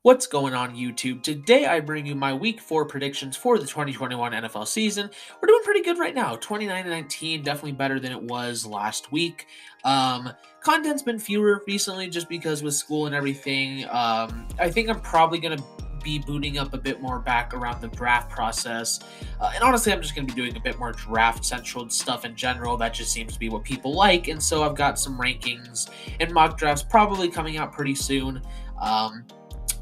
What's going on YouTube? Today I bring you my week 4 predictions for the 2021 NFL season. We're doing pretty good right now. 29-19, definitely better than it was last week. Content's been fewer recently just because with school and everything. I think I'm probably going to be booting up a bit more back around the draft process. And honestly, I'm just going to be doing a bit more draft central stuff in general. That just seems to be what people like. And so I've got some rankings and mock drafts probably coming out pretty soon.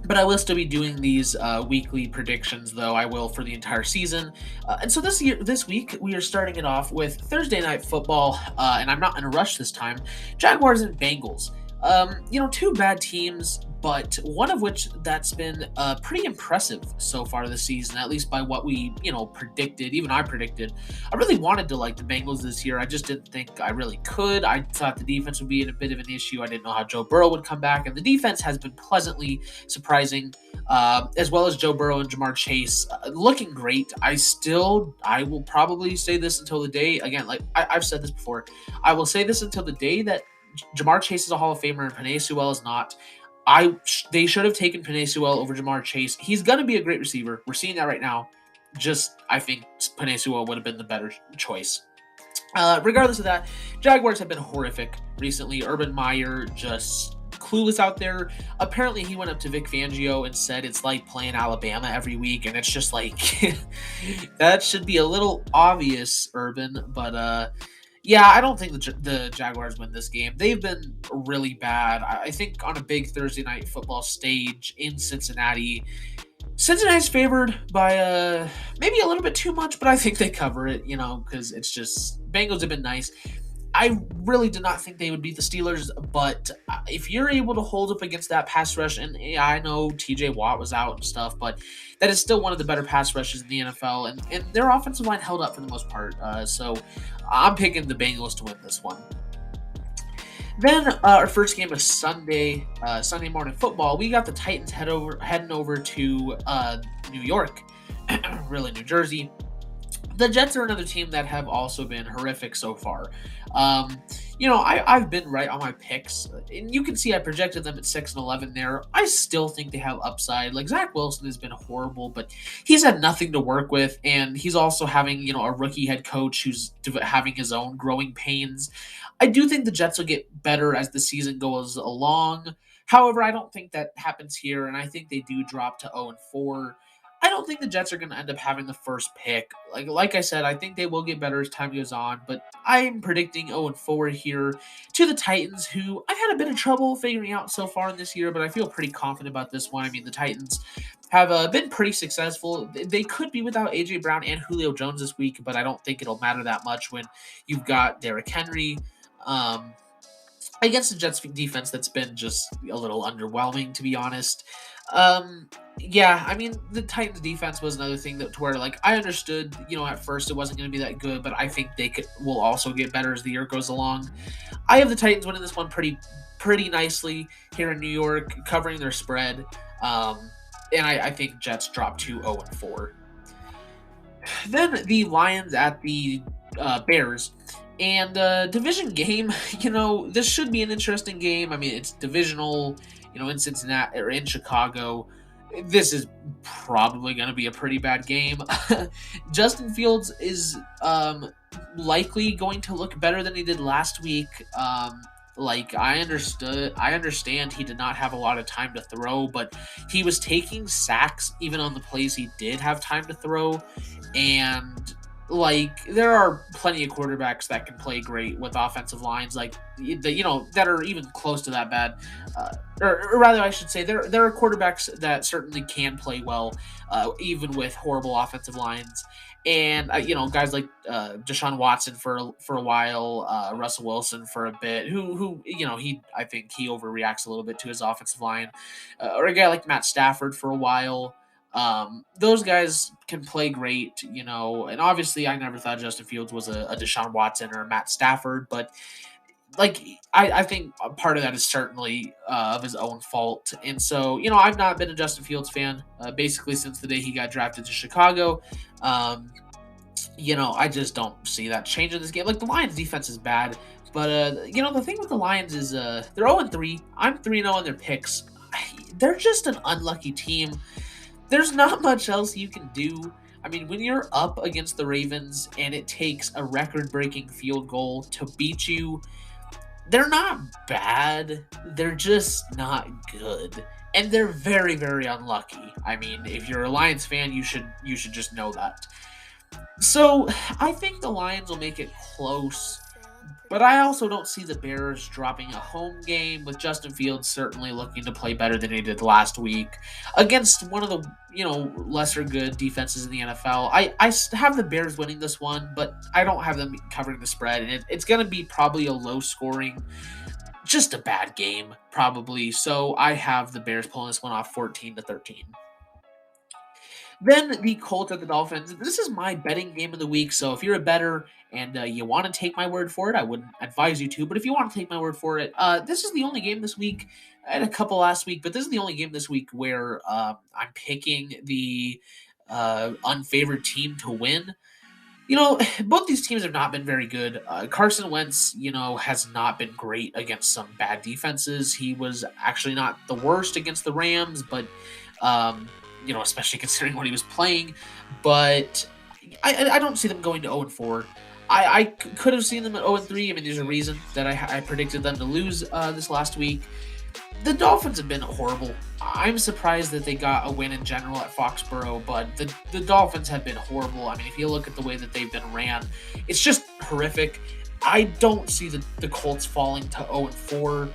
But I will still be doing these weekly predictions, though I will for the entire season. And so this week, we are starting it off with Thursday Night Football, and I'm not in a rush this time. Jaguars and Bengals. Two bad teams, but one of which that's been pretty impressive so far this season, at least by what we, predicted. Even I predicted. I really wanted to like the Bengals this year. I just didn't think I really could. I thought the defense would be in a bit of an issue. I didn't know how Joe Burrow would come back, and the defense has been pleasantly surprising, as well as Joe Burrow and Jamar Chase looking great. I will probably say this until the day, again, like I've said this before, I will say this until the day that Jamar Chase is a Hall of Famer and Penei Sewell is not. They should have taken Penei Sewell over Jamar Chase. He's going to be a great receiver. We're seeing that right now. I think Penei Sewell would have been the better choice. Regardless of that, Jaguars have been horrific recently. Urban Meyer just clueless out there. Apparently, he went up to Vic Fangio and said it's like playing Alabama every week, and it's just like that should be a little obvious, Urban. But yeah, I don't think the Jaguars win this game. They've been really bad. I think on a big Thursday night football stage in Cincinnati's favored by maybe a little bit too much, but I think they cover it, because it's just Bengals have been nice. I really did not think they would beat the Steelers, but if you're able to hold up against that pass rush, and I know TJ Watt was out and stuff, but that is still one of the better pass rushes in the NFL, and their offensive line held up for the most part. So I'm picking the Bengals to win this one. Then our first game of Sunday morning football. We got the Titans heading over to New York, really New Jersey. The Jets are another team that have also been horrific so far. I've been right on my picks, and you can see I projected them at 6-11 there. I still think they have upside. Like Zach Wilson has been horrible, but he's had nothing to work with, and he's also having a rookie head coach who's having his own growing pains. I do think the Jets will get better as the season goes along. However, I don't think that happens here, and I think they do drop to 0-4. I don't think the Jets are going to end up having the first pick. Like I said, I think they will get better as time goes on, but I'm predicting 0-4 here to the Titans, who I've had a bit of trouble figuring out so far in this year, but I feel pretty confident about this one. I mean, the Titans have been pretty successful. They could be without A.J. Brown and Julio Jones this week, but I don't think it'll matter that much when you've got Derrick Henry against the Jets defense that's been just a little underwhelming, to be honest. Yeah, I mean, the Titans defense was another thing to where, like, I understood, at first it wasn't going to be that good, but I think will also get better as the year goes along. I have the Titans winning this one pretty nicely here in New York, covering their spread. And I think Jets drop to 0-4. Then the Lions at the Bears. And division game, this should be an interesting game. I mean, it's divisional, in Cincinnati or in Chicago. This is probably going to be a pretty bad game. Justin Fields is likely going to look better than he did last week. I understand he did not have a lot of time to throw, but he was taking sacks even on the plays he did have time to throw. And there are plenty of quarterbacks that can play great with offensive lines, that are even close to that bad. Or rather, I should say, there are quarterbacks that certainly can play well, even with horrible offensive lines. And guys like Deshaun Watson for a while, Russell Wilson for a bit, who I think he overreacts a little bit to his offensive line, or a guy like Matt Stafford for a while. Those guys can play great, and obviously I never thought Justin Fields was a Deshaun Watson or a Matt Stafford, but like I think a part of that is certainly of his own fault. And so, I've not been a Justin Fields fan basically since the day he got drafted to Chicago. Um, I just don't see that changing this game. Like the Lions defense is bad, but the thing with the Lions is they're 0-3. I'm 3-0 in their picks. They're just an unlucky team. There's not much else you can do. I mean, when you're up against the Ravens and it takes a record-breaking field goal to beat you, they're not bad. They're just not good. And they're very, very unlucky. I mean, if you're a Lions fan, you should just know that. So I think the Lions will make it close, but I also don't see the Bears dropping a home game with Justin Fields certainly looking to play better than he did last week against one of the lesser good defenses in the NFL. I have the Bears winning this one, but I don't have them covering the spread, and it's going to be probably a low scoring, just a bad game probably. So I have the Bears pulling this one off 14-13. Then the Colts at the Dolphins. This is my betting game of the week. So if you're a bettor and you want to take my word for it, I wouldn't advise you to. But if you want to take my word for it, this is the only game this week. I had a couple last week, but this is the only game this week where I'm picking the unfavored team to win. Both these teams have not been very good. Carson Wentz, has not been great against some bad defenses. He was actually not the worst against the Rams, but especially considering what he was playing. But I don't see them going to 0-4. I could have seen them at 0-3. I mean, there's a reason that I predicted them to lose this last week. The Dolphins have been horrible. I'm surprised that they got a win in general at Foxborough, but the Dolphins have been horrible. I mean, if you look at the way that they've been ran, it's just horrific. I don't see the Colts falling to 0-4.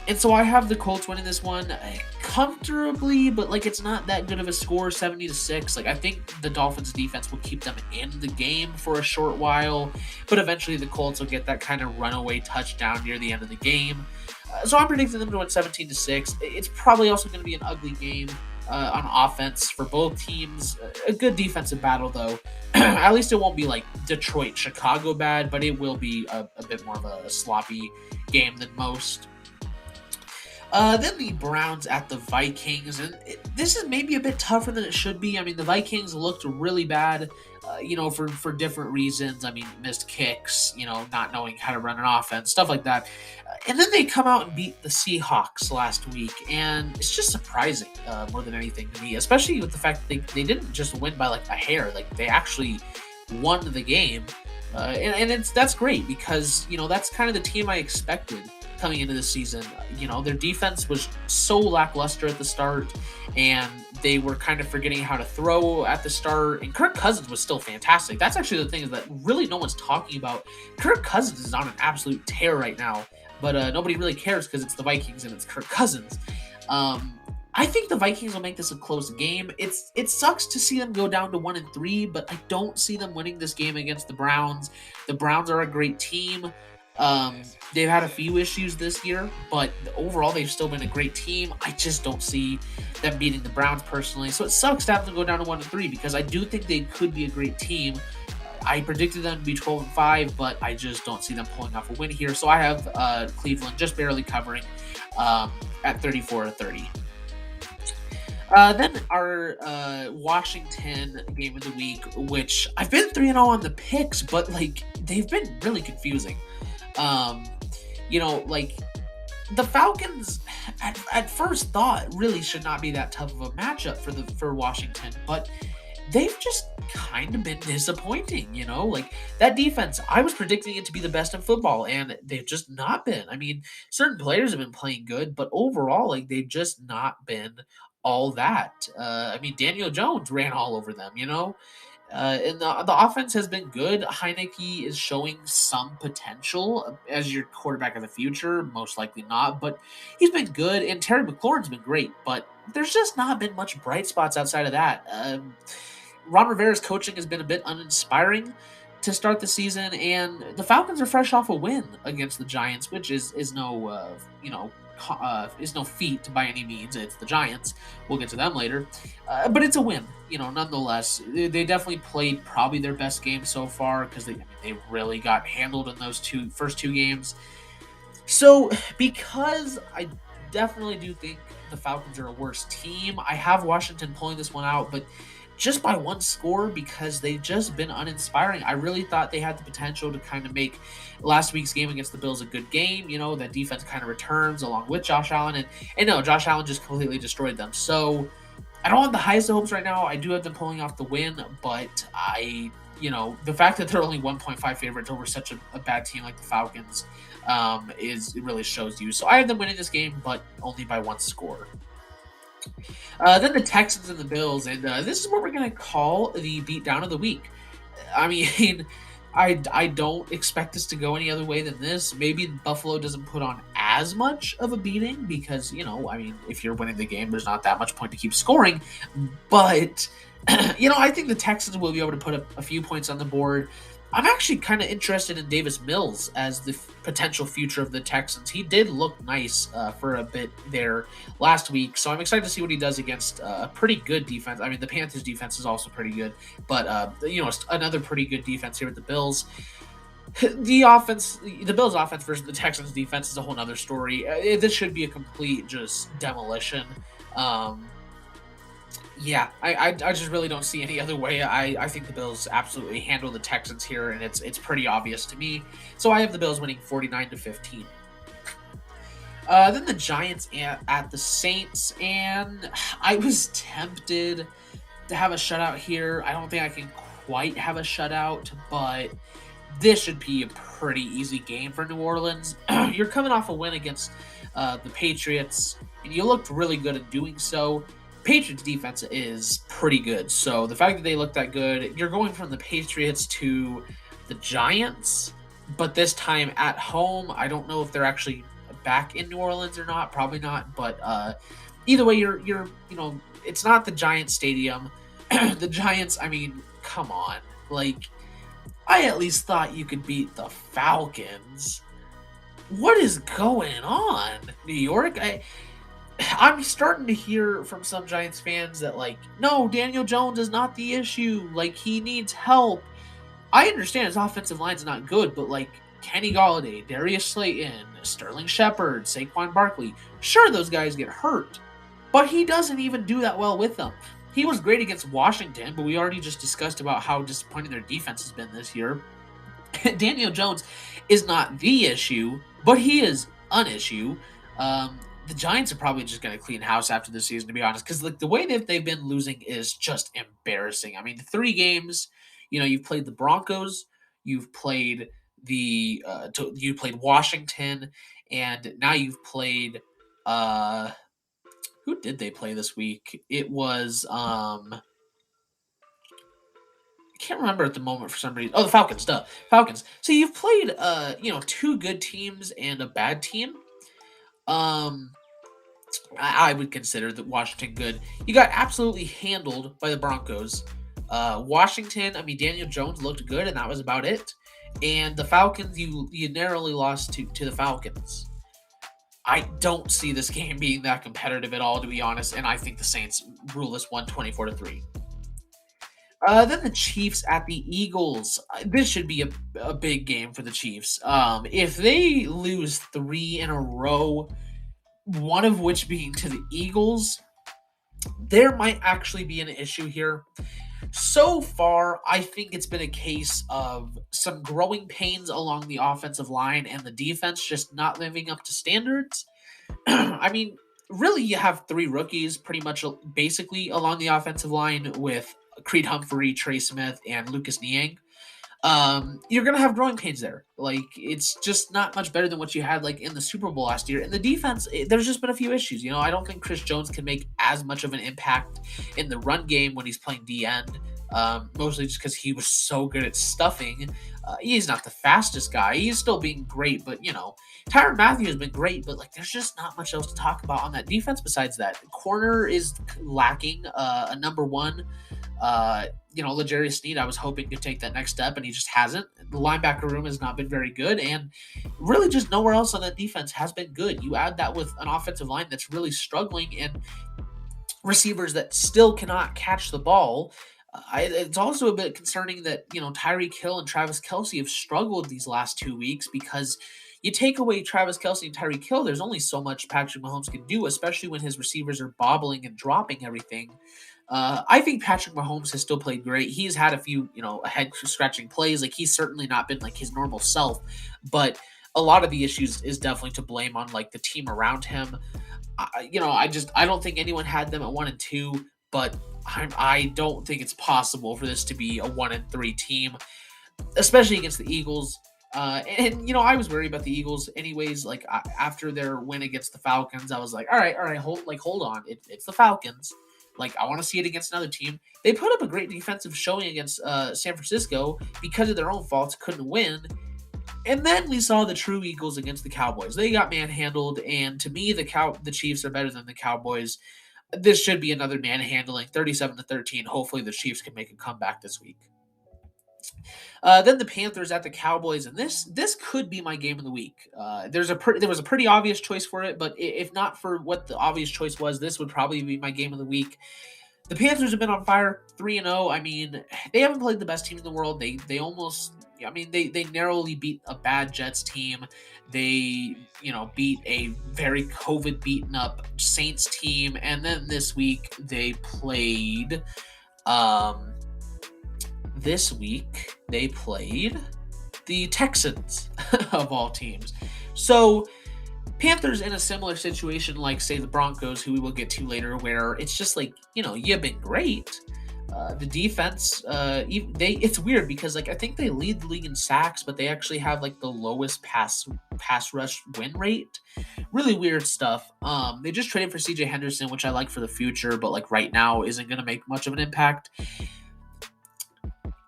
And so I have the Colts winning this one comfortably, but it's not that good of a score, 70-6. I think the Dolphins defense will keep them in the game for a short while, but eventually the Colts will get that kind of runaway touchdown near the end of the game. So I'm predicting them to win 17-6. It's probably also going to be an ugly game on offense for both teams. A good defensive battle, though. At least it won't be like Detroit, Chicago bad, but it will be a bit more of a sloppy game than most. Then the Browns at the Vikings, and this is maybe a bit tougher than it should be. I mean, the Vikings looked really bad, for different reasons. I mean, missed kicks, not knowing how to run an offense, stuff like that. And then they come out and beat the Seahawks last week, and it's just surprising more than anything to me, especially with the fact that they didn't just win by a hair. They actually won the game, and that's great because that's kind of the team I expected coming into the season. Their defense was so lackluster at the start, and they were kind of forgetting how to throw at the start. And Kirk Cousins was still fantastic. That's actually the thing is that really no one's talking about. Kirk Cousins is on an absolute tear right now, but nobody really cares because it's the Vikings and it's Kirk Cousins. I think the Vikings will make this a close game. It sucks to see them go down to 1-3, but I don't see them winning this game against the Browns. The Browns are a great team. They've had a few issues this year, but overall they've still been a great team. I just don't see them beating the Browns personally. So it sucks to have them go down to 1-3 because I do think they could be a great team. I predicted them to be 12-5, but I just don't see them pulling off a win here. So I have Cleveland just barely covering at 34-30. Then our Washington game of the week, which I've been 3-0 on the picks, but they've been really confusing. The Falcons at first thought really should not be that tough of a matchup for Washington, but they've just kind of been disappointing. That defense, I was predicting it to be the best in football, and they've just not been. I mean, certain players have been playing good, but overall, they've just not been all that. I mean, Daniel Jones ran all over them. And the offense has been good. Heineke is showing some potential as your quarterback of the future. Most likely not, but he's been good. And Terry McLaurin's been great, but there's just not been much bright spots outside of that. Ron Rivera's coaching has been a bit uninspiring, to start the season, and the Falcons are fresh off a win against the Giants, which is no is no feat by any means. It's the Giants. We'll get to them later, but it's a win, nonetheless. They definitely played probably their best game so far because they really got handled in those first two games. So because I definitely do think the Falcons are a worse team, I have Washington pulling this one out, but just by one score because they've just been uninspiring. I really thought they had the potential to kind of make last week's game against the Bills a good game. That defense kind of returns along with Josh Allen, and no, Josh Allen just completely destroyed them. So I don't have the highest of hopes right now. I do have them pulling off the win, but the fact that they're only 1.5 favorites over such a bad team like the Falcons it really shows you. So I have them winning this game, but only by one score. Then the Texans and the Bills, and this is what we're going to call the beatdown of the week. I mean, I don't expect this to go any other way than this. Maybe Buffalo doesn't put on as much of a beating because, if you're winning the game, there's not that much point to keep scoring. But, I think the Texans will be able to put a few points on the board. I'm actually kind of interested in Davis Mills as the potential future of the Texans. He did look nice for a bit there last week, so I'm excited to see what he does against a pretty good defense. I mean, the Panthers' defense is also pretty good, but another pretty good defense here with the Bills. The Bills' offense versus the Texans' defense is a whole other story. This should be a complete just demolition. Yeah, I just really don't see any other way. I think the Bills absolutely handle the Texans here, and it's pretty obvious to me. So I have the Bills winning 49-15. Then the Giants at the Saints, and I was tempted to have a shutout here. I don't think I can quite have a shutout, but this should be a pretty easy game for New Orleans. You're coming off a win against the Patriots, and you looked really good at doing so. Patriots defense is pretty good. So the fact that they look that good, you're going from the Patriots to the Giants, but this time at home. I don't know if they're actually back in New Orleans or not. Probably not. But either way, you're it's not the Giants stadium. The Giants, I mean, come on. Like, I at least thought you could beat the Falcons. What is going on, New York? I'm starting to hear from some Giants fans that, no, Daniel Jones is not the issue. He needs help. I understand his offensive line's not good, but, Kenny Golladay, Darius Slayton, Sterling Shepard, Saquon Barkley, sure, those guys get hurt, but he doesn't even do that well with them. He was great against Washington, but we already just discussed about how disappointing their defense has been this year. Daniel Jones is not the issue, but he is an issue. The Giants are probably just going to clean house after this season, to be honest, because the way that they've been losing is just embarrassing. I mean, the 3 games, you've played the Broncos, you've played you played Washington, and now you've played who did they play this week? It was I can't remember at the moment for some reason. Oh, the Falcons, Falcons. So you've played 2 good teams and a bad team. I would consider that Washington good. You got absolutely handled by the Broncos. Washington, I mean, Daniel Jones looked good, and that was about it. And the Falcons, you narrowly lost to the Falcons. I don't see this game being that competitive at all, to be honest, and I think the Saints rule this one 24-3. Then the Chiefs at the Eagles. This should be a big game for the Chiefs. If they lose 3 in a row, one of which being to the Eagles, there might actually be an issue here. So far, I think it's been a case of some growing pains along the offensive line and the defense just not living up to standards. I mean, really, you have 3 rookies pretty much basically along the offensive line with Creed Humphrey, Trey Smith, and Lucas Niang. You're going to have growing pains there. It's just not much better than what you had, in the Super Bowl last year. And the defense, there's just been a few issues. I don't think Chris Jones can make as much of an impact in the run game when he's playing D-end mostly just because he was so good at stuffing. He's not the fastest guy. He's still being great, but Tyrann Mathieu has been great, but like there's just not much else to talk about on that defense besides that. Corner is lacking a number one. L'Jarius Sneed, I was hoping could take that next step, and he just hasn't. The linebacker room has not been very good, and really just nowhere else on that defense has been good. You add that with an offensive line that's really struggling and receivers that still cannot catch the ball. It's also a bit concerning that Tyreek Hill and Travis Kelce have struggled these last 2 weeks because you take away Travis Kelce and Tyreek Hill, there's only so much Patrick Mahomes can do, especially when his receivers are bobbling and dropping everything. I think Patrick Mahomes has still played great. He's had a few, head scratching plays. Like he's certainly not been like his normal self, but a lot of the issues is definitely to blame on like the team around him. I don't think anyone had them at 1-2, but I don't think it's possible for this to be a 1-3 team, especially against the Eagles. I was worried about the Eagles anyways. Like after their win against the Falcons, I was like, all right, hold on, it's the Falcons. Like I want to see it against another team. They put up a great defensive showing against San Francisco because of their own faults, couldn't win. And then we saw the true Eagles against the Cowboys. They got manhandled, and to me, the Chiefs are better than the Cowboys. This should be another manhandling, 37-13. Hopefully, the Chiefs can make a comeback this week. Then the Panthers at the Cowboys, and this could be my game of the week. There was a pretty obvious choice for it, but if not for what the obvious choice was, this would probably be my game of the week. The Panthers have been on fire, 3-0. I mean, they haven't played the best team in the world. They almost, they narrowly beat a bad Jets team. They, beat a very COVID beaten up Saints team, and then this week they played. This week they played the Texans of all teams. So Panthers in a similar situation like, say, the Broncos, who we will get to later, where it's just like, you've been great. The defense, it's weird because like I think they lead the league in sacks, but they actually have like the lowest pass rush win rate. Really weird stuff. They just traded for CJ Henderson, which I like for the future, but like right now isn't going to make much of an impact.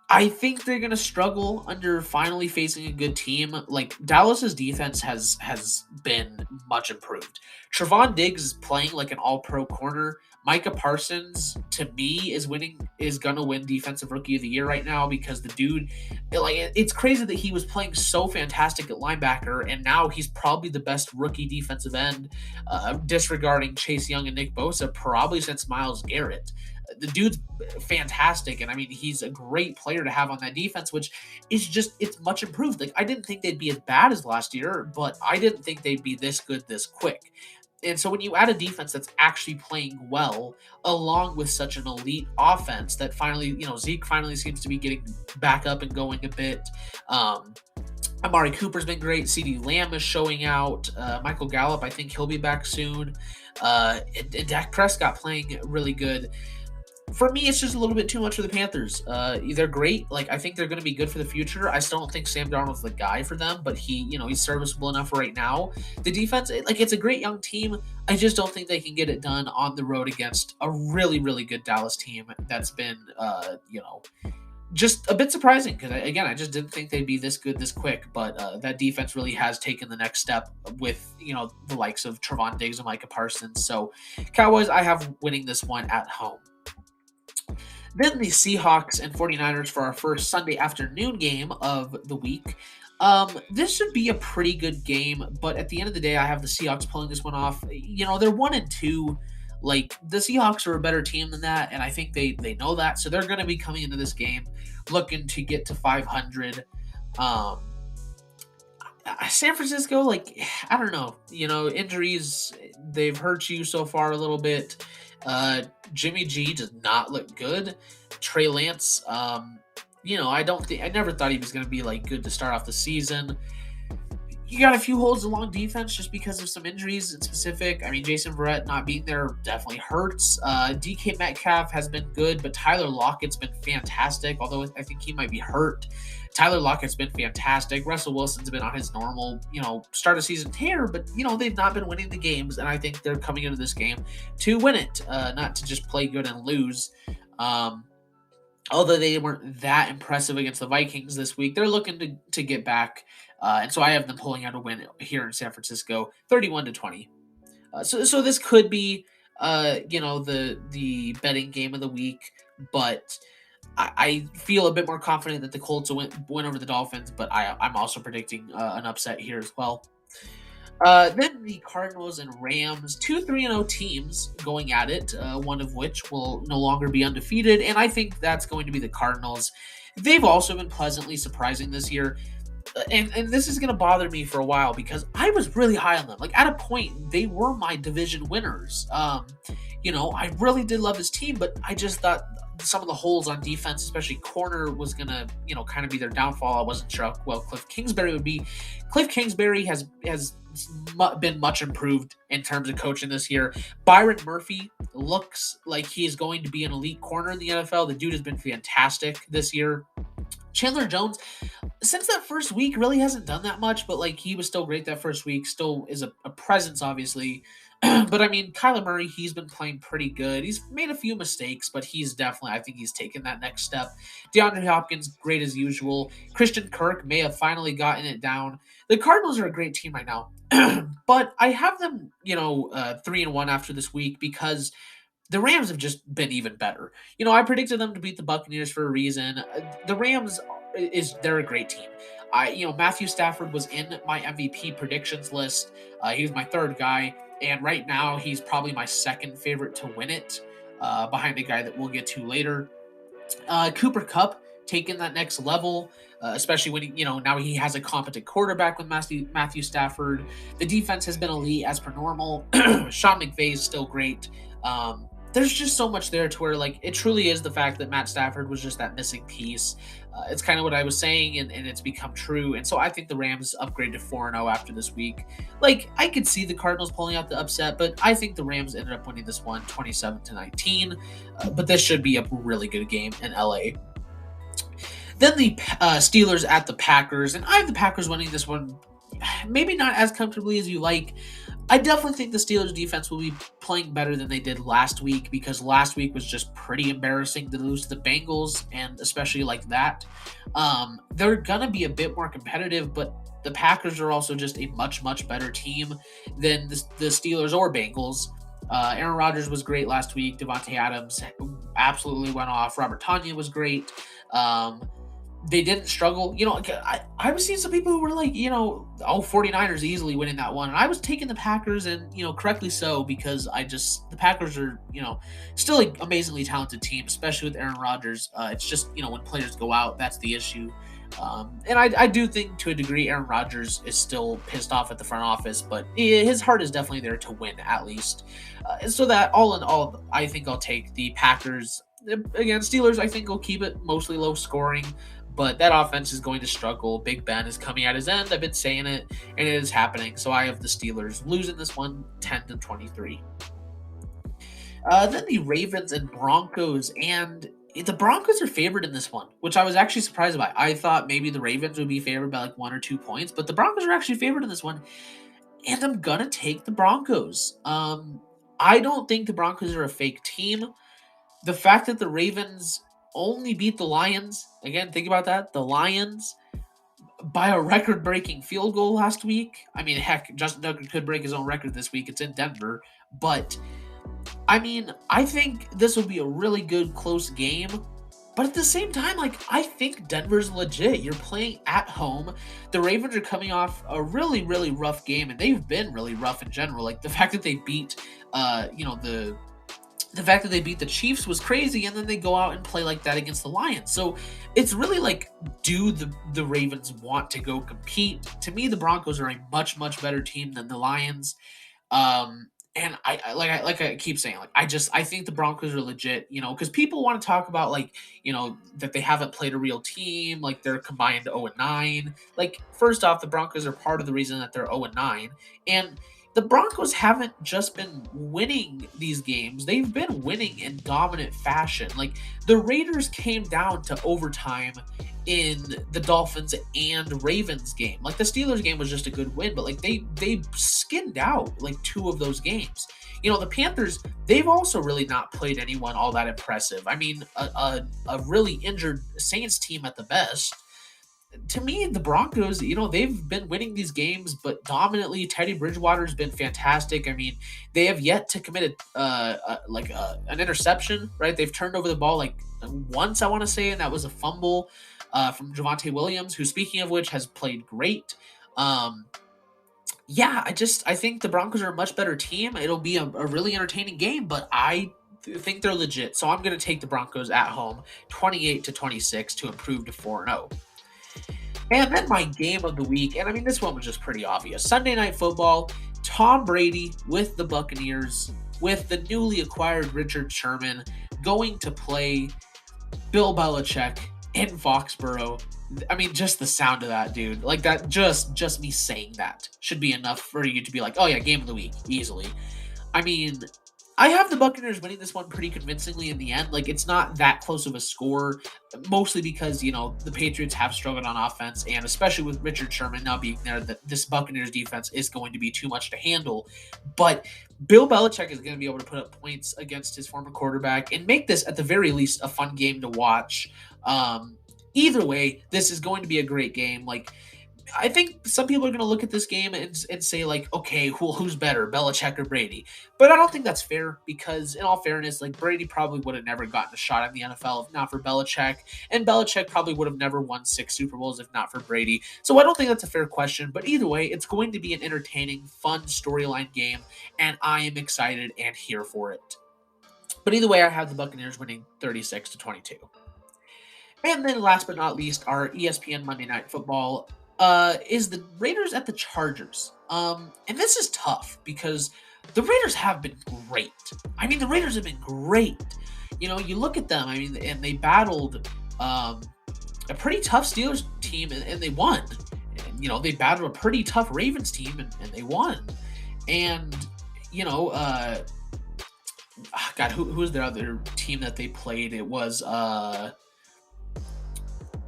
I think they're going to struggle under finally facing a good team. Like Dallas's defense has been much improved. Trevon Diggs is playing like an all-pro corner. Micah Parsons, to me, is going to win Defensive Rookie of the Year right now because the dude, it's crazy that he was playing so fantastic at linebacker, and now he's probably the best rookie defensive end, disregarding Chase Young and Nick Bosa, probably since Myles Garrett. The dude's fantastic, and I mean, he's a great player to have on that defense, which is it's much improved. Like, I didn't think they'd be as bad as last year, but I didn't think they'd be this good this quick. And so when you add a defense that's actually playing well, along with such an elite offense that finally, Zeke finally seems to be getting back up and going a bit. Amari Cooper's been great. CeeDee Lamb is showing out. Michael Gallup, I think he'll be back soon. And Dak Prescott playing really good. For me, it's just a little bit too much for the Panthers. They're great. Like, I think they're going to be good for the future. I still don't think Sam Darnold's the guy for them, but he's serviceable enough right now. The defense, it's a great young team. I just don't think they can get it done on the road against a really, really good Dallas team that's been, just a bit surprising because, again, I just didn't think they'd be this good this quick, but that defense really has taken the next step with, the likes of Trevon Diggs and Micah Parsons. So, Cowboys, I have winning this one at home. Then the Seahawks and 49ers for our first Sunday afternoon game of the week. This should be a pretty good game, but at the end of the day, I have the Seahawks pulling this one off. They're 1-2. Like, the Seahawks are a better team than that, and I think they know that, so they're going to be coming into this game looking to get to 500. San Francisco, I don't know. Injuries, they've hurt you so far a little bit. Jimmy G does not look good. Trey Lance, I never thought he was going to be good to start off the season. You got a few holes along defense just because of some injuries in specific. I mean, Jason Verrett not being there definitely hurts. DK Metcalf has been good, but Tyler Lockett's been fantastic, although I think he might be hurt. Tyler Lockett's been fantastic. Russell Wilson's been on his normal, start of season tear, but, they've not been winning the games, and I think they're coming into this game to win it, not to just play good and lose. although they weren't that impressive against the Vikings this week, they're looking to get back. And so I have them pulling out a win here in San Francisco, 31-20. So this could be, the betting game of the week, but I feel a bit more confident that the Colts will win over the Dolphins. But I'm also predicting an upset here as well. Then the Cardinals and Rams, two 3-0 teams going at it, one of which will no longer be undefeated, and I think that's going to be the Cardinals. They've also been pleasantly surprising this year, and this is going to bother me for a while because I was really high on them. Like at a point, they were my division winners. I really did love this team, but I just thought some of the holes on defense, especially corner, was gonna, kind of be their downfall. I wasn't sure how well Cliff Kingsbury would be. Cliff Kingsbury has been much improved in terms of coaching this year. Byron Murphy looks like he is going to be an elite corner in the NFL. The dude has been fantastic this year. Chandler Jones, since that first week, really hasn't done that much, but like he was still great that first week. Still is a presence, obviously. But I mean, Kyler Murray, he's been playing pretty good. He's made a few mistakes, but he's definitely, I think he's taken that next step. DeAndre Hopkins, great as usual. Christian Kirk may have finally gotten it down. The Cardinals are a great team right now, but I have them, 3-1 after this week because the Rams have just been even better. I predicted them to beat the Buccaneers for a reason. The Rams they're a great team. Matthew Stafford was in my MVP predictions list. He was my third guy, and right now he's probably my second favorite to win it, behind a guy that we'll get to later. Cooper Kupp taking that next level, especially when now he has a competent quarterback with Matthew Stafford. The defense has been elite as per normal. Sean McVay is still great. There's just so much there to where like it truly is the fact that Matt Stafford was just that missing piece. It's kind of what I was saying, and it's become true. And so I think the Rams upgrade to 4-0 after this week. Like I could see the Cardinals pulling out the upset, but I think the Rams ended up winning this one 27-19. But this should be a really good game in LA. Then the Steelers at the Packers, and I have the Packers winning this one, maybe not as comfortably as you like. I definitely think the Steelers defense will be playing better than they did last week because last week was just pretty embarrassing to lose to the Bengals, and especially like that. They're going to be a bit more competitive, but the Packers are also just a much, much better team than the Steelers or Bengals. Aaron Rodgers was great last week. Devontae Adams absolutely went off. Robert Tonyan was great. They didn't struggle. I was seeing some people who were like, 49ers easily winning that one. And I was taking the Packers, and, correctly so, because the Packers are, still an amazingly talented team, especially with Aaron Rodgers. It's just, when players go out, that's the issue. And I do think to a degree Aaron Rodgers is still pissed off at the front office, but his heart is definitely there to win at least. And so that all in all, I think I'll take the Packers. Again, Steelers, I think will keep it mostly low scoring, but that offense is going to struggle. Big Ben is coming at his end. I've been saying it, and it is happening. So I have the Steelers losing this one 10-23. Then the Ravens and Broncos, and the Broncos are favored in this one, which I was actually surprised by. I thought maybe the Ravens would be favored by like 1 or 2 points, but the Broncos are actually favored in this one, and I'm gonna take the Broncos. I don't think the Broncos are a fake team. The fact that the Ravens only beat the Lions, again, think about that, the Lions, by a record-breaking field goal last week. I mean, heck, Justin Tucker could break his own record this week. It's in Denver, but I mean, I think this will be a really good, close game. But at the same time, like, I think Denver's legit. You're playing at home. The Ravens are coming off a really, really rough game, and they've been really rough in general. Like, the fact that they beat, the fact that they beat the Chiefs was crazy, and then they go out and play like that against the Lions. So it's really like, do the Ravens want to go compete? To me, the Broncos are a much, much better team than the Lions. And I keep saying, like, I think the Broncos are legit, because people want to talk about, like, that they haven't played a real team, like they're combined 0-9. Like, first off, the Broncos are part of the reason that they're 0-9, and the Broncos haven't just been winning these games. They've been winning in dominant fashion. Like, the Raiders came down to overtime in the Dolphins and Ravens game. Like, the Steelers game was just a good win, but like they skinned out like 2 of those games. The Panthers, they've also really not played anyone all that impressive. I mean, a really injured Saints team at the best. To me, the Broncos, they've been winning these games, but dominantly. Teddy Bridgewater's been fantastic. I mean, they have yet to commit an interception, right? They've turned over the ball like once, I want to say, and that was a fumble from Javonte Williams, who, speaking of which, has played great. Yeah, I think the Broncos are a much better team. It'll be a really entertaining game, but I think they're legit. So I'm going to take the Broncos at home, 28-26, to improve to 4-0. And then my game of the week, and I mean, this one was just pretty obvious. Sunday Night Football, Tom Brady with the Buccaneers, with the newly acquired Richard Sherman, going to play Bill Belichick in Foxborough. I mean, just the sound of that, dude. Like, that, just me saying that should be enough for you to be like, oh yeah, game of the week, easily. I mean, I have the Buccaneers winning this one pretty convincingly in the end. Like, it's not that close of a score, mostly because, the Patriots have struggled on offense, and especially with Richard Sherman now being there, that this Buccaneers defense is going to be too much to handle. But Bill Belichick is going to be able to put up points against his former quarterback and make this, at the very least, a fun game to watch. Either way, this is going to be a great game. Like, I think some people are going to look at this game and say, like, okay, who's better, Belichick or Brady? But I don't think that's fair, because in all fairness, like, Brady probably would have never gotten a shot in the NFL if not for Belichick, and Belichick probably would have never won 6 Super Bowls if not for Brady. So I don't think that's a fair question, but either way, it's going to be an entertaining, fun storyline game, and I am excited and here for it. But either way, I have the Buccaneers winning 36-22. And then last but not least, our ESPN Monday Night Football is the Raiders at the Chargers. And this is tough because the Raiders have been great. I mean, the Raiders have been great. You look at them, I mean, and they battled a pretty tough Steelers team, and they won. And, they battled a pretty tough Ravens team, and they won. And, God, who was their other team that they played? It was,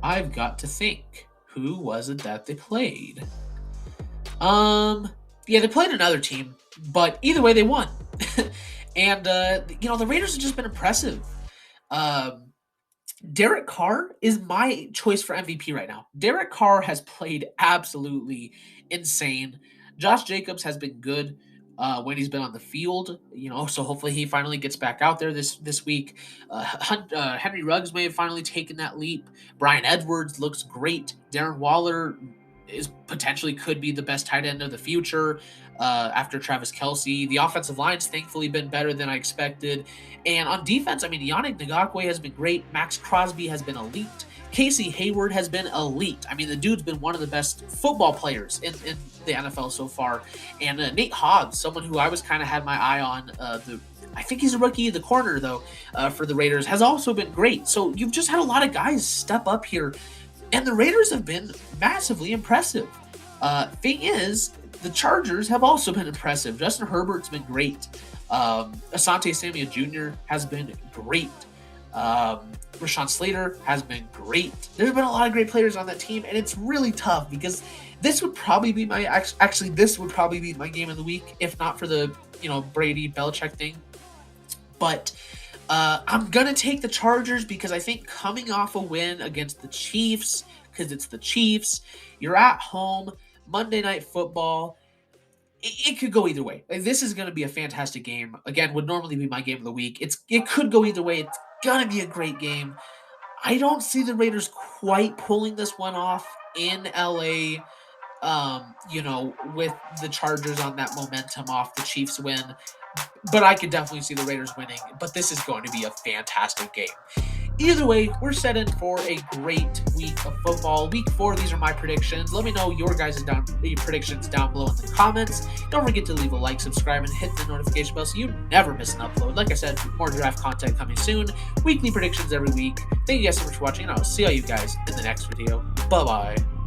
I've got to think. Who was it that they played? They played another team, but either way, they won. And, the Raiders have just been impressive. Derek Carr is my choice for MVP right now. Derek Carr has played absolutely insane. Josh Jacobs has been good when he's been on the field, so hopefully he finally gets back out there this week. Henry Ruggs may have finally taken that leap. Bryan Edwards looks great. Darren Waller potentially could be the best tight end of the future after Travis Kelce. The offensive line's thankfully been better than I expected. And on defense, I mean, Yannick Ngakoue has been great. Max Crosby has been elite. Casey Hayward has been elite. I mean, the dude's been one of the best football players in the NFL so far. And Nate Hobbs, someone who I was kind of had my eye on, I think he's a rookie, the corner, though, for the Raiders, has also been great. So you've just had a lot of guys step up here, and the Raiders have been massively impressive. Thing is, the Chargers have also been impressive. Justin Herbert's been great. Asante Samuel Jr. has been great. Rashawn Slater has been great. There's been a lot of great players on that team, and it's really tough because this would probably be my game of the week, if not for the Brady Belichick thing. But I'm gonna take the Chargers because I think coming off a win against the Chiefs, because it's the Chiefs, you're at home, Monday Night Football. It could go either way. This is going to be a fantastic game. Again, would normally be my game of the week. It could go either way. It's going to be a great game. I don't see the Raiders quite pulling this one off in LA, with the Chargers on that momentum off the Chiefs win. But I could definitely see the Raiders winning. But this is going to be a fantastic game. Either way, we're set in for a great week of football. Week 4, these are my predictions. Let me know your guys' predictions down below in the comments. Don't forget to leave a like, subscribe, and hit the notification bell so you never miss an upload. Like I said, more draft content coming soon. Weekly predictions every week. Thank you guys so much for watching, and I'll see all you guys in the next video. Bye-bye.